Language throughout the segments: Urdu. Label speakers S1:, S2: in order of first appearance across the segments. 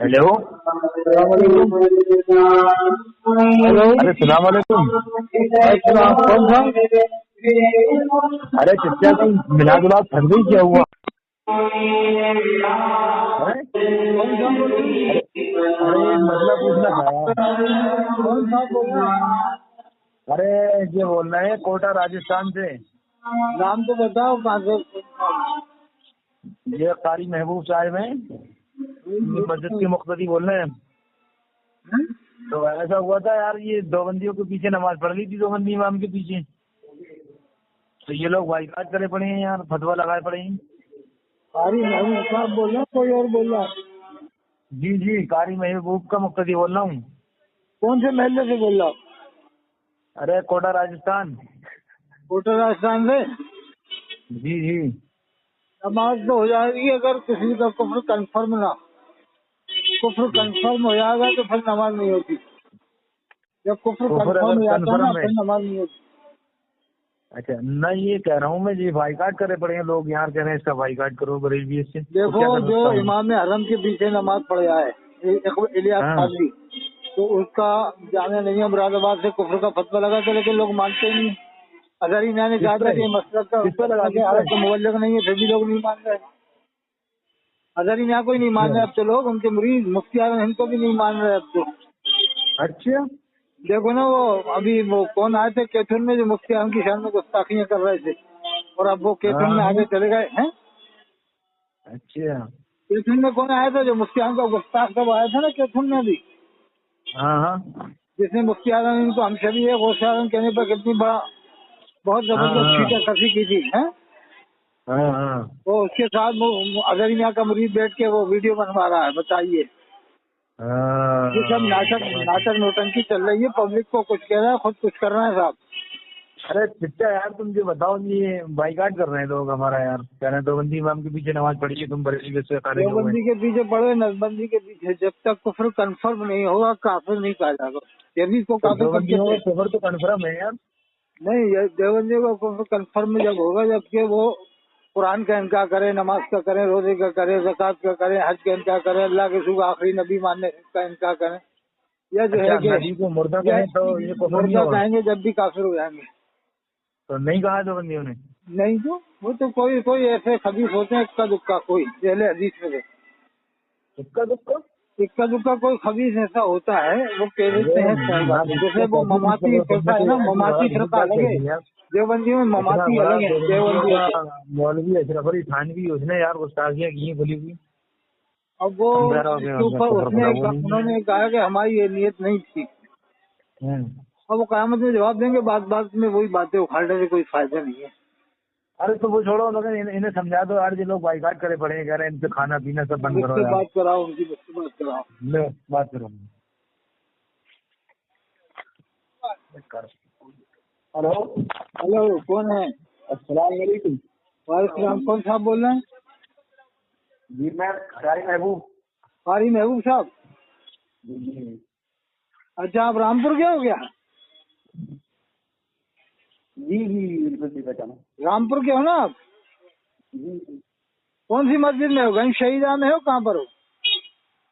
S1: ہیلو، ارے السلام علیکم.
S2: کون تھا؟
S1: ارے چچا کہیں میلاد ولاد پھنس گئی کیا ہوا؟ ارے مسئلہ پوچھنا تھا. ارے یہ بول رہے ہیں کوٹا راجستھان سے.
S2: نام تو بتاؤ کہاں سے؟
S1: یہ قاری محبوب صاحب ہیں، مسجد کے مقتدی بول رہے ہیں. تو ایسا ہوا تھا یار، یہ دیوبندیوں کے پیچھے نماز پڑھ لی تھی، دیوبندی امام کے پیچھے. تو یہ لوگ بائیکاٹ کرے پڑے ہیں یار، فتویٰ لگائے پڑے ہیں.
S2: قاری محبوب صاحب بول رہا کوئی اور بول رہا؟
S1: جی جی، قاری محبوب کا مقتدی بول رہا ہوں.
S2: کون سے محلے سے بول رہا؟
S1: ارے کوٹا راجستھان.
S2: کوٹا راجستھان سے؟
S1: جی جی.
S2: نماز تو ہو جائے گی اگر کسی کا کفر کنفرم نہ. کفر کنفرم ہو جائے گا تو پھر نماز نہیں ہوتی. جب کفر کنفرم ہو جاتا ہے نا پھر نماز نہیں ہوتی.
S1: اچھا، میں یہ کہہ رہا ہوں، میں یہ بائیکاٹ کرے پڑے ہیں لوگ یار، کہہ رہے ہیں اس کا بائیکاٹ کرو بریلوی سے.
S2: دیکھو جو امام حرم کے پیچھے نماز پڑھ جائے الیاس قادری، تو اس کا جامعہ نہیں ہے مراد آباد سے کفر کا فتویٰ لگا تھا، لیکن لوگ مانتے ہی نہیں. اگر انہوں نے کہا تھا کہ مسئلہ کا مبلغ نہیں ہے پھر بھی لوگ نہیں مان رہے. اگر انہیں کوئی نہیں مان رہے اب تو لوگ ان کے مریض مفتی اعظم ہند کو بھی نہیں مان رہے اب تو.
S1: اچھا
S2: دیکھو نا، وہ ابھی وہ کون آئے تھے کیتھن میں جو مفتی اعظم کی شان میں گستاخیاں کر رہے تھے، اور اب وہ کیتھن میں آگے چلے گئے ہیں.
S1: اچھا،
S2: کیتھن میں کون آیا تھا جو مفتی اعظم کا گستاخ سب آیا تھا نا کیتھن میں بھی،
S1: ہاں
S2: جس نے مفتی اعظم ان کو ہم شبی ہے غوث اعظم کہنے پر کتنی بڑا بہت زبردست چھیٹا کسی کی تھی. وہ اس کے ساتھ اگر یہاں کا مرید بیٹھ کے وہ ویڈیو بنوا رہا ہے. بتائیے، یہ سب ناٹک نوٹنکی چل رہی ہے. پبلک کو کچھ کہہ رہا ہے، خود کچھ کر رہے ہیں صاحب.
S1: ارے چچا یار تم جو بتاؤ، یہ بائیکاٹ کر رہے ہیں لوگ ہمارا یار، کہہ رہے ہیں دیوبندی امام کے پیچھے نماز پڑھیے تم بریلوی سے.
S2: دیوبندی کے پیچھے پڑھو، نقبندی کے پیچھے، جب تک کفر کنفرم نہیں ہوگا کافر نہیں کہا جائے گا. یعنی کو کافر کب کے
S1: کفر تو کنفرم ہے یار.
S2: نہیں، دیوبندیوں کا کفر کنفرم جب ہوگا جبکہ وہ قرآن کا انکار کرے، نماز کا کرے، روزے کا کرے، زکوٰۃ کا کرے، حج کا انکار کرے، اللہ کے سوا آخری نبی ماننے کا انکار کرے، یا جو ہے کہ
S1: مردہ کہیں تو یہ
S2: مردہ کہیں گے جب بھی کافر ہو جائیں گے.
S1: تو نہیں کہا دیوبندیوں نے؟
S2: نہیں، تو وہ تو کوئی ایسے خبیث ہوتے ہیں اکا دکا، کوئی اہل حدیث میں
S1: اکا
S2: دکا کوئی خبیث ایسا ہوتا ہے، وہ کہہ دیتے ہیں جیسے وہ مماتی فرقہ ہے نا، مماتی فرقہ الگ ہے، دیوبندی میں مماتی الگ ہے. دیوبندی
S1: مولوی اشرف علی تھانوی اس نے یار گستاخیاں کی ہیں کھلی ہوئی.
S2: اب وہ انہوں نے کہا کہ ہماری یہ نیت نہیں تھی. اب وہ قیامت میں جواب دیں گے، بات بات میں وہی باتیں اکھاڑنے سے کوئی فائدہ نہیں ہے.
S1: ارے تو وہ چھوڑو، انہیں سمجھا دو یار، جو لوگ بائیکاٹ کرے پڑے ہیں، کہہ رہے ہیں ان سے کھانا پینا سب بند کرو یار.
S2: بات کراؤ ان کی، بات کراؤ.
S1: بات کرو.
S2: ہلو، کون ہے؟
S1: السلام علیکم.
S2: وعلیکم السلام. کون صاحب بول رہے ہیں؟
S1: جی میں قاری محبوب.
S2: قاری محبوب صاحب؟ اچھا، آپ رامپور کے ہو کیا؟
S1: جی بالکل پہچانا.
S2: رامپور کے ہو نا آپ؟ کون سی مسجد میں ہو؟ گنج شہیدہ میں ہو؟ کہاں پر ہو؟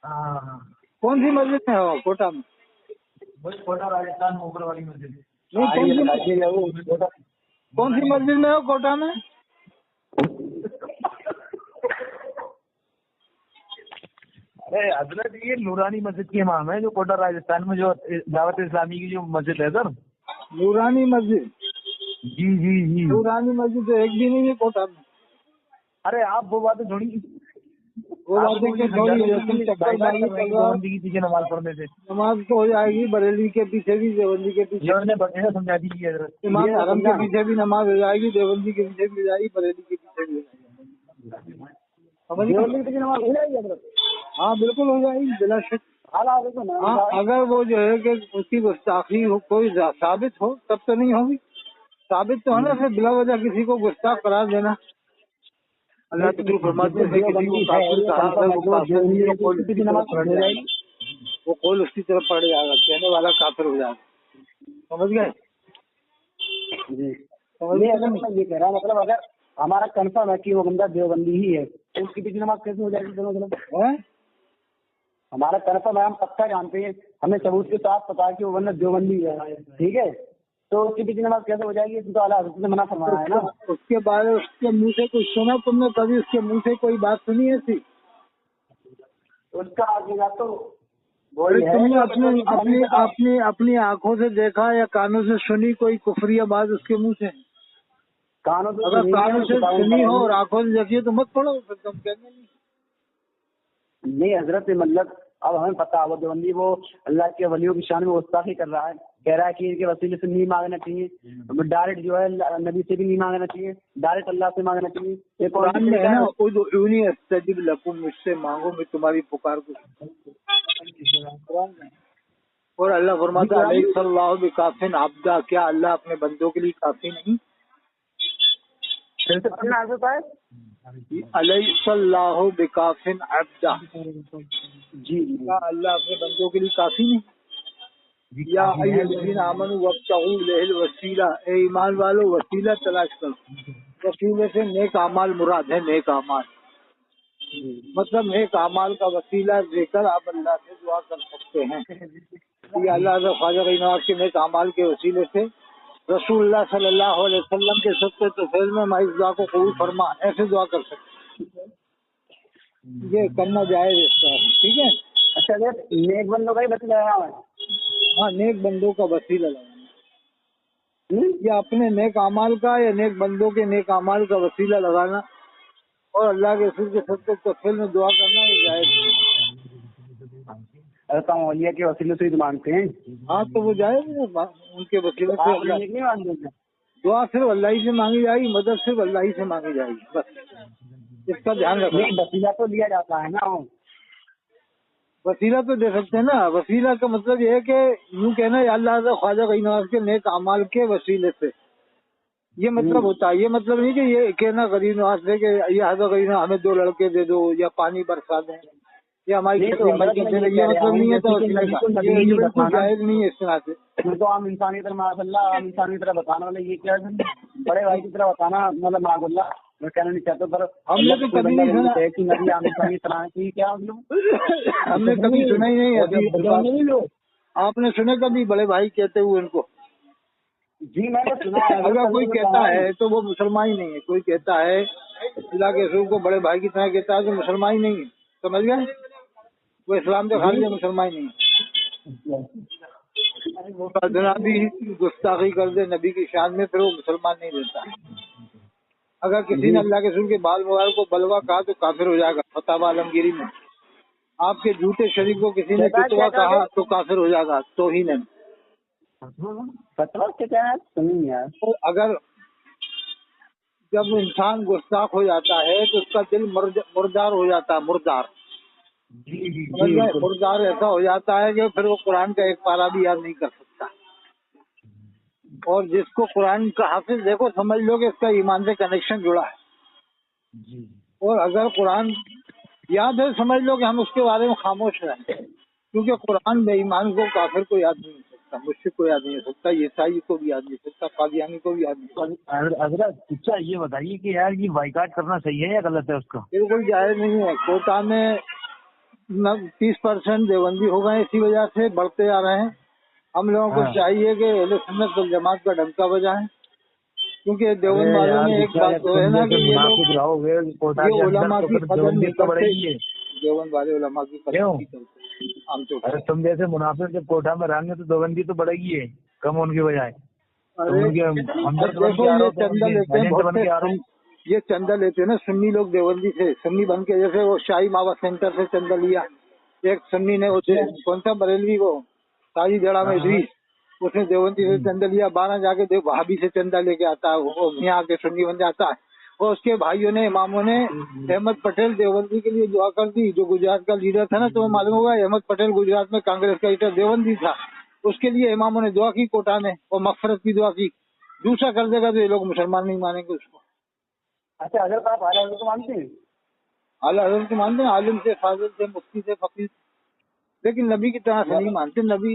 S1: ہاں.
S2: کون سی مسجد میں ہو کوٹا میں؟
S1: کوٹا راجستھان اوپر والی مسجد.
S2: کون سی مسجد میں ہو کوٹا میں؟
S1: ارے حضرت یہ نورانی مسجد کے امام ہے جو کوٹا راجستھان میں جو دعوت اسلامی کی جو مسجد ہے سر.
S2: نورانی مسجد؟
S1: جی.
S2: نورانی مسجد تو ایک بھی نہیں ہے کوٹا میں.
S1: ارے آپ وہ باتیں چھوڑی،
S2: وہ باتیں کہ تھوڑی
S1: پیچھے نماز پڑھنے سے
S2: نماز تو ہو جائے گی. بریلی کے پیچھے بھی، دیوبندی کے پیچھے
S1: سمجھا دیجیے حضرت.
S2: امام حرم کے پیچھے بھی نماز ہو جائے گی، دیوبندی کے پیچھے بھی ہو جائے گی، بریلی کے پیچھے بھی ہو جائے گی.
S1: نماز ہو جائے گی حضرت؟
S2: ہاں بالکل ہو جائے گی بلا شک. ہاں اگر وہ جو ہے کہ اس کی گستاخی ہو کوئی ثابت ہو تب تو نہیں ہوگی. ثابت تو ہونا پھر بلا وجہ کسی کو گستاخ قرار دینا. اللہ کے دور فرماتے ہیں وہ قول اس کی طرف پڑ جائے گا، کہنے والا کافر ہو جائے گا. سمجھ گئے؟ نہیں اگر میں یہ کہہ رہا ہوں مطلب اگر ہمارا کنفرم ہے کہ وہ بندہ دیوبندی ہی ہے تو اس کی پیچھے نماز کیسے ہو جائے گی؟ مطلب ہمارا کنفرم ہے، ہم پکا جانتے ہیں، ہمیں ثبوت کے ساتھ پتا ہے کہ وہ بندہ دیوبندی ہے، ٹھیک ہے، تو اس کی پیچھے نماز کیسے ہو جائے گی؟ اس کو اعلیٰ حضرت نے منع فرمایا ہے نا۔ اس کے بعد اس کے منہ سے کچھ سنا تم نے کبھی؟ اس کے منہ سے کوئی بات سنی ایسی؟ اس کا آگے تو تم نے اپنی آنکھوں سے دیکھا یا کانوں سے سنی کوئی کفری بات اس کے منہ سے؟ اگر کانوں سے سنی ہو اور آنکھوں سے دیکھی تو مت پڑھو، پھر تم کہنے نہیں حضرت، مطلب اب ہمیں پتا وہ دیوبندی وہ اللہ کے ولیوں کی شان میں گستاخی کر رہا ہے، کہہ رہا ہے کہ ان کے وسیلے سے نہیں مانگنا چاہیے، ڈائریکٹ جو ہے نبی سے بھی نہیں مانگنا چاہیے، ڈائریکٹ اللہ سے مانگنا چاہیے۔ یہ قرآن میں ہے نا، ادعونی استجب لکم، مجھ سے مانگو میں تمہاری پکار کو۔ اور اللہ فرماتا ہے علیہ اللہ بکافٍ عبدا، کیا اللہ اپنے بندوں کے لیے کافی نہیں؟ پھر سے پڑھنا آتا ہے علیہ اللہ بکافٍ عبدا، جی کیا اللہ اپنے بندوں کے لیے کافی نہیں؟ یا ایھا الذین آمنوا وابتغوا الیہ الوسیلہ، اے ایمان والو وسیلہ تلاش کرو، وسیلے سے نیک اعمال مراد ہے، نیک اعمال مطلب نیک اعمال کا وسیلہ دے کر آپ اللہ سے دعا کر سکتے ہیں۔ یہ اللہ خواجہ غنی نواز کے نیک اعمال کے وسیلے سے رسول اللہ صلی اللہ علیہ وسلم کے صدقے طفیل میں ہماری دعا کو قبول فرما، ایسے دعا کر سکتے ہیں، یہ کرنا جائز اس طرح، ٹھیک ہے۔ اچھا نیک بندوں کا ہی وسیلہ لگانا ہے؟ ہاں نیک بندوں کا وسیلہ لگانا، یا اپنے نیک اعمال کا یا نیک بندوں کے نیک اعمال کا وسیلہ لگانا اور اللہ کے رسول کے صدقے طفیل میں دعا کرنا، یہ جائز ہے۔ ایسا اولیاء کے وسیلے سے ہی مانگتے ہیں، ہاں تو وہ جائز ہے، ان کے وسیلے سے نہیں مانگتے، دعا صرف اللہ ہی سے مانگی جائے گی، مدد صرف اللہ ہی سے مانگی جائے گی، بس اس کا دھیان رکھنا۔ وسیلہ تو لیا جاتا ہے نا، وسیلہ تو دے سکتے ہیں نا، وسیلہ کا مطلب یہ ہے کہ یوں کہنا یا اللہ خواجہ غنی نواز کے نیک اعمال کے وسیلے سے، یہ مطلب ہوتا ہے، یہ مطلب نہیں کہ یہ کہنا غریب نواز سے کہ یہ حضرت غریب نواز ہمیں 2 لڑکے دے دو یا پانی برسا دیں یا ہماری یہ مطلب نہیں ہے، تو یہ بالکل جائز نہیں ہے اس طرح سے۔ تو عام انسانی طرح معاذ اللہ، عام انسانی طرح بتانا والا یہ کیا ہے، بڑے بھائی کی طرح بتانا مطلب معاذ اللہ میں کہنا نہیں چاہتا، پر ہم نے تو کبھی نہیں سنا عام انسانی طرح کی، کیا ہم نے کبھی سنا ہی نہیں۔ آپ نے سنے کبھی بڑے بھائی کہتے ہوئے ان کو؟ جی میں نے سنا ہے، اگر کوئی کہتا ہے تو وہ مسلمان ہی نہیں ہے، کوئی کہتا ہے اللہ کے رسول کو بڑے بھائی کی طرح کہتا ہے تو مسلمان ہی نہیں ہے، سمجھ گئے؟ وہ اسلام سے خارج ہے، مسلمان ہی نہیں ہے، جنابی گستاخی کر دے نبی کی شان میں پھر وہ مسلمان نہیں رہتا۔ اگر کسی نے اللہ کے رسول کے بال مبارک کو بلوا کہا تو کافر ہو جائے گا، فتاوی عالمگیری میں۔ آپ کے جھوٹے شریف کو کسی نے فتوا کہا تو کافر ہو جائے گا، توہین ہے۔ اگر جب انسان گستاخ ہو جاتا ہے تو اس کا دل مردار ہو جاتا ہے، مردار مردار ایسا ہو جاتا ہے کہ پھر وہ قرآن کا ایک پارہ بھی یاد نہیں کر سکتا، اور جس کو قرآن کا حافظ دیکھو سمجھ لو کہ اس کا ایمان سے کنیکشن جڑا ہے، اور اگر قرآن یاد ہے سمجھ لو کہ ہم اس کے بارے میں خاموش رہیں، کیونکہ قرآن بے ایمان کو کافر کو یاد نہیں ہو سکتا، مشرک کو یاد نہیں ہو سکتا، عیسائی کو بھی یاد نہیں ہو سکتا، قادیانی کو بھی یاد نہیں ہو سکتا۔ حضرت اچھا یہ بتائیے کہ یار یہ بائیکاٹ کرنا صحیح ہے یا غلط ہے؟ اس کا بالکل جائز نہیں ہے۔ کوٹا میں 30% دیوبندی ہو گئے، اسی وجہ سے بڑھتے جا رہے ہیں۔ ہم لوگوں کو چاہیے کہ اہل سنت والجماعت کا ڈنکا بجائیں، کیونکہ دیوبند والوں نے ایک بات تو ہے نا کہ یہ علماء کی قدر نہیں کرتے، دیوبند والے علماء کی قدر نہیں کرتے۔
S1: ارے تم جیسے منافق جب کوٹا میں رہیں گے تو دیوبندی تو بڑھے گی ہے، کم ہونے کی بجائے۔
S2: دیکھو یہ چندہ لیتے ہیں بہت سے، یہ چندہ لیتے ہیں نا سنی لوگ دیوبندی سے، سنی بن کے، جیسے وہ شاہی ماوا سینٹر سے چندہ لیا، ایک سنی نے کون سا بریلوی وہ تاجی جڑا میں ادریس، اس نے دیوبندی سے چندہ لیا، 12 جا کے بھابھی سے چندہ لے کے آتا ہے، وہ یہاں کے سنی بن جاتا ہے، اور اس کے بھائیوں نے اماموں نے احمد پٹیل دیوبندی کے لیے دعا کر دی، جو گجرات کا لیڈر تھا نا، تو معلوم ہوگا احمد پٹیل گجرات میں کانگریس کا لیڈر دیوبندی تھا، اس کے لیے اماموں نے دعا کی کوٹا میں، اور مغفرت کی دعا کی۔ دوسرا کر دے گا تو یہ لوگ مسلمان نہیں مانیں گے اس کو۔ اچھا حضرت آپ اعلیٰ حضرت کو مانتے ہیں؟ اعلیٰ حضرت کو مانتے ہیں، عالم سے، فاضل سے، مفتی سے، فقیر، لیکن نبی کی طرح سے نہیں مانتے۔ نبی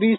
S2: 20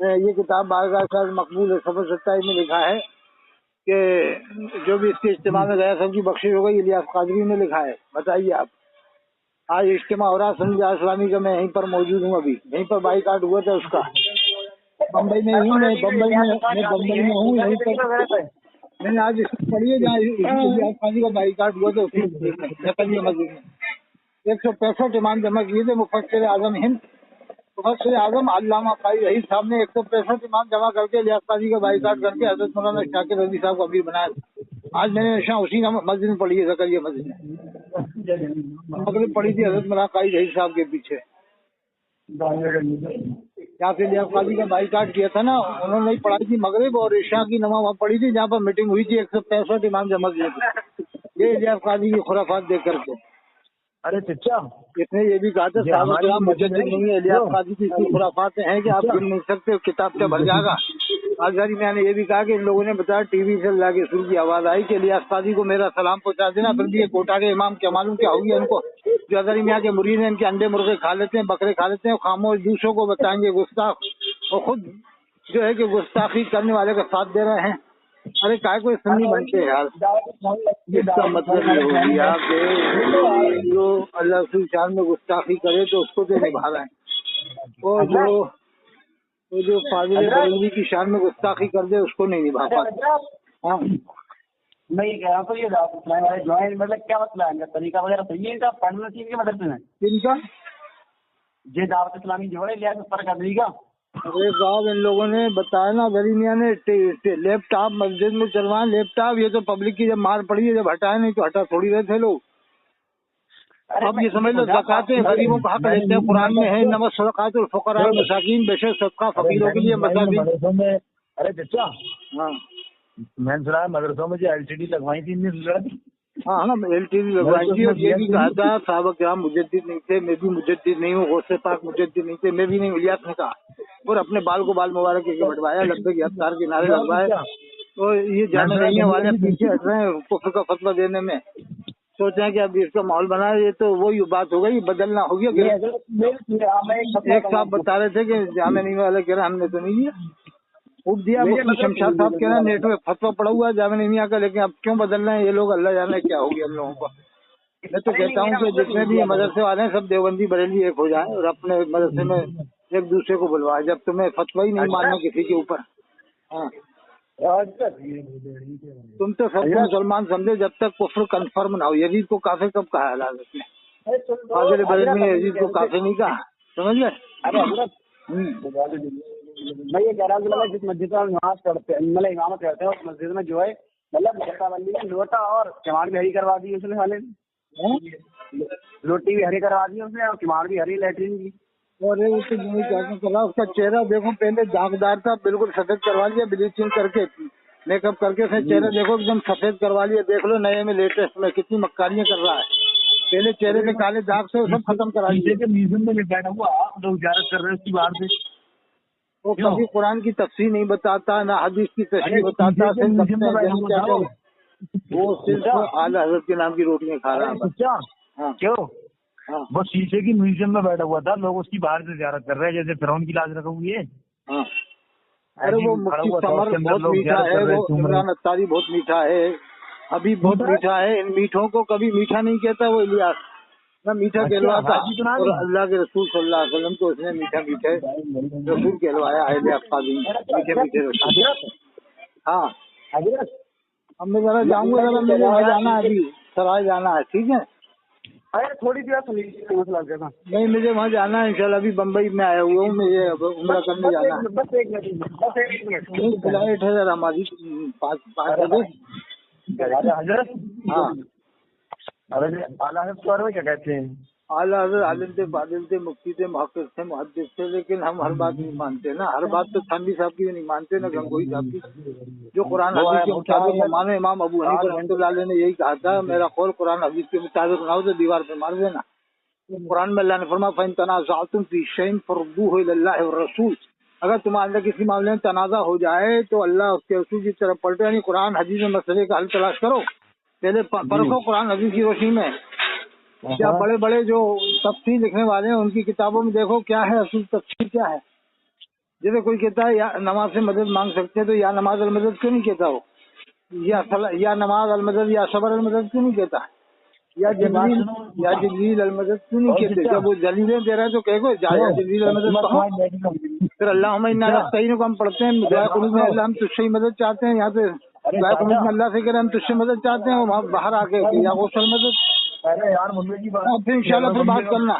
S2: یہ کتاب بارگاہ شاہ مقبول ہے، صفحہ 27 میں لکھا ہے کہ جو بھی اس کے اجتماع میں گیا سب کی بخشش ہو گئی، الیاس قادری نے لکھا ہے۔ بتائیے آپ، آج اجتماع ہو رہا سنجا اسلامی کا، میں یہیں پر موجود ہوں، ابھی یہیں پر بائیکاٹ ہوا تھا اس کا، بمبئی میں ہوں، میں بمبئی میں ہوں، یہیں پر میں نے آج اس پڑھی ہے جہاں الیاس قادری کا بائیکاٹ ہوا تھا، اسی مسجد میں 165 امام جمع کیے تھے۔ مفسر اعظم ہند، مفسر اعظم علامہ قاری رئیس صاحب نے 165 امام جمع کر کے الیاس قادری کا بائیکاٹ کر کے حضرت مولانا شاکر رضوی صاحب کو امیر بنایا۔ آج میں نے اسی مسجد میں پڑھی ہے، زکریا مسجد میں مغرب پڑھی تھی حضرت مولانا قاری رئیس صاحب کے پیچھے، جہاں سے الیاس قادری کا بائیکاٹ کیا تھا نا، انہوں نے پڑھائی تھی مغرب، اور عشاء کی نماز وہاں پڑھی تھی جہاں پر میٹنگ ہوئی تھی، 165 امام جمع کیے تھے یہ الیاس قادری کی خرافات دیکھ کر کے۔
S1: ارے چچا،
S2: اس نے یہ بھی کہا تھا صحابہ کرام مجدد نہیں ہے، الیاس قادری کی اتنی خرافات ہیں کہ آپ گن نہیں سکتے، کتاب سے بھر جائے گا۔ آزاری میں نے یہ بھی کہا کہ ان لوگوں نے بتایا ٹی وی سے اللہ کے رسول کی آواز آئی کہ الیاس قادری کو میرا سلام پہنچا دینا، پھر بھی یہ کوٹا کے امام کیا معلوم کیا ہوگی ان کو، جو ہزاری میاں کے مرید ہیں، ان کے انڈے مرغے کھا لیتے ہیں، بکرے کھا لیتے ہیں، خاموش دوسروں کو بتائیں گے گستاخ، اور خود جو ہے کہ گستاخی کرنے والے کا ساتھ دے رہے ہیں۔ ارے کائے کو سنی بنتے یار، اس کا مطلب یہ ہو گیا کہ جو اللہ رسول شان میں گستاخی کرے تو اس کو تو نبھا رہا ہے، اور جو فاضل بریلوی کی شان میں گستاخی کر دے اس کو نہیں نبھا پاتا۔ ہاں
S1: میں یہ کہہ رہا ہوں تو یہ دعوت اسلامی والے جوائن مطلب کیا مسئلہ ہے، ان کا طریقہ وغیرہ صحیح ہے، ان کا پڑھنا چاہیے کہ مدرسے میں
S2: ان کا
S1: یہ دعوت اسلامی جو ہے الیاس پر قادری کا؟
S2: ارے صاحب ان لوگوں نے بتایا نا، غری میاں نے لیپ ٹاپ مسجد میں چلوائے، لیپ ٹاپ، یہ تو پبلک کی جب مار پڑی ہے، جب ہٹائے نہیں تو ہٹا تھوڑی رہے تھے لوگ۔ اب یہ سمجھ لو زکاتیں غریبوں کا حق لیتے ہیں، قرآن میں ہے انما الصدقات للفقراء والمساکین، بے شک صدقہ فقیروں کے لیے، مساکین۔
S1: ارے چچا،
S2: ہاں
S1: میں نے سنا ہے مدرسوں میں جو LCD لگوائی تھی
S2: ہاں نا LTV لگوائی تھی، اور یہ بھی کہا تھا صحابہ کرام مجدد نہیں تھے، میں بھی مجدد نہیں ہوں، غوث پاک مجدد نہیں تھے، میں بھی نہیں، الیاس نے کہا، اور اپنے بال کو بال مبارک کے بٹوایا، لبیک یا اتار کے نعرے لگوائے، اور یہ جامع رحیمیہ والے پیچھے ہٹ رہے ہیں کفر کا فتویٰ دینے میں، سوچ رہے ہیں کہ اب اس کا ماحول بنا ہے، یہ تو وہی بات ہو گئی، بدلنا ہو گیا۔ ایک صاحب بتا رہے تھے کہ جامع رحیمیہ والے کہہ رہے ہم نے تو نہیں دیا، خوب دیا، مفتی شمشاد صاحب کہہ رہے ہیں نیٹ میں فتویٰ پڑا ہوا ہے جامع رحیمیہ کا، لیکن اب کیوں بدل رہے ہیں یہ لوگ، اللہ جانے کیا ہو گیا ہم لوگوں کو۔ میں تو کہتا ہوں کہ جتنے بھی مدرسے والے ہیں سب دیوبندی بریلوی ایک ہو جائیں، اور اپنے مدرسے میں ایک دوسرے کو بلوائے، جب تمہیں فتویٰ ہی نہیں ماننا کسی کے اوپر۔ ہاں تم تو سب کو مسلمان سمجھے جب تک کفر کنفرم نہ ہو۔ یزید کو کافر کب کہا ہے حضرت نے؟ فاضل بریلوی نے یزید کو کافر نہیں کہا، سمجھ گئے؟
S1: میں یہ کہہ رہا ہوں جس مسجد میں نماز پڑھتے ہیں، مطلب امامت کرتے ہیں، اس مسجد میں جو ہے مطلب جگہ بندی میں لوٹا اور کمار بھی ہری کروا دی اس نے، والے لوٹی بھی ہری کروا دی اس نے، اور کمار بھی ہری، لیٹرین کی،
S2: اور اس کا چہرہ دیکھو، پہلے داغدار تھا، بالکل سفید کروا لیا بلیچنگ کر کے، میک اپ کر کے، چہرہ دیکھو ایک دم سفید کروا لیا، دیکھ لو نئے میں لیٹسٹ میں کتنی مکاریاں کر رہا ہے، پہلے چہرے پہ کالے داغ سے سب ختم کرا دیے۔
S1: میوزیم میں بیٹھا ہوا آپ لوگ زیارت کر رہے ہیں اس کی باہر سے،
S2: وہ کبھی قرآن کی تفسیر نہیں بتاتا، نہ حدیث کی تشریح بتاتا، وہ صرف اعلیٰ حضرت کے نام کی روٹیاں کھا رہا ہے۔
S1: کیوں وہ شیشے کی میوزیم میں بیٹھا ہوا تھا، لوگ اس کی باہر سے زیارت کر رہے ہیں جیسے فرعون کی لاش رکھی ہوئی ہے۔
S2: ارے وہ مفتی ثمر بہت میٹھا ہے، وہ عمران اتاری بہت میٹھا ہے، ابھی بہت میٹھا ہے، ان میٹھوں کو کبھی میٹھا نہیں کہتا وہ الیاس، نہ میٹھا کہلواتا، اور اللہ کے رسول صلی اللہ علیہ وسلم کو اس نے میٹھا میٹھے رسول کہلوایا ہے الیاس قادری، میٹھے میٹھے رسول۔ ہاں اب میں ذرا جاؤں گا، ذرا مجھے وہاں جانا ہے، ابھی سرائے جانا ہے، ٹھیک ہے؟
S1: تھوڑی سی بات مسئلہ کرنا
S2: نہیں مجھے وہاں جانا ہے انشاءاللہ، ابھی بمبئی میں آیا ہوا ہوں، مجھے عمرہ کرنے جانا ہے۔
S1: بس ایک منٹ
S2: فلائٹ ہے ذرا ہماری 5 بجے۔
S1: حضرت
S2: ہاں
S1: اعلیٰ حضرت کے بارے میں کیا کہتے ہیں؟
S2: اعلیٰ حضرت عالم تھے، فاضل تھے، مفتی تھے، محقق تھے، محدث تھے، لیکن ہم ہر بات نہیں مانتے نا، ہر بات تو تھانوی صاحب کی بھی نہیں مانتے نا، گنگوئی صاحب کی، جو قرآن حدیث کے مطابق مانو۔ امام ابو حنیفہ رحمۃ اللہ علیہ نے یہی کہا تھا، میرا قول قرآن حدیث کے مطابق نہ ہو تو دیوار پہ مار دینا۔ قرآن میں اللہ نے فرمایا فَإِن تَنَازَعْتُمْ فِي شَيْءٍ فَرُدُّوهُ إِلَى اللَّهِ وَالرَّسُولِ، اگر تمہارے اندر کسی معاملے میں تنازع ہو جائے تو اللہ اس کے رسول کی طرف پلٹو، یعنی قرآن حدیث میں مسئلے کا حل تلاش کرو، پہلے پرکھو قرآن حدیث کی روشنی میں، کیا بڑے بڑے جو تفسیر لکھنے والے ہیں ان کی کتابوں میں دیکھو کیا ہے اصول تفسیر کیا ہے، جیسے کوئی کہتا ہے یا نماز سے مدد مانگ سکتے ہیں تو یا نماز المدد کیوں نہیں کہتا وہ؟ یا نماز المدد یا صبر المدد کیوں نہیں کہتا؟ یا جبریل المدد کیوں نہیں کہتے؟ جب وہ دلیلیں دے رہے ہیں تو کہہ گو یا جبریل المدد کہو. پھر اللہم انا نستعین کو ہم پڑھتے ہیں دعا قنوت میں اللہ ہم تجھ سے ہی مدد چاہتے ہیں. یہاں پہ دعا قنوت میں اللہ سے کہہ رہے ہیں ہم تجھ سے مدد چاہتے ہیں. وہاں باہر آ کے یا غوث المدد.
S1: ارے یار مجھے کی بات
S2: پھر انشاءاللہ پھر بات کرنا.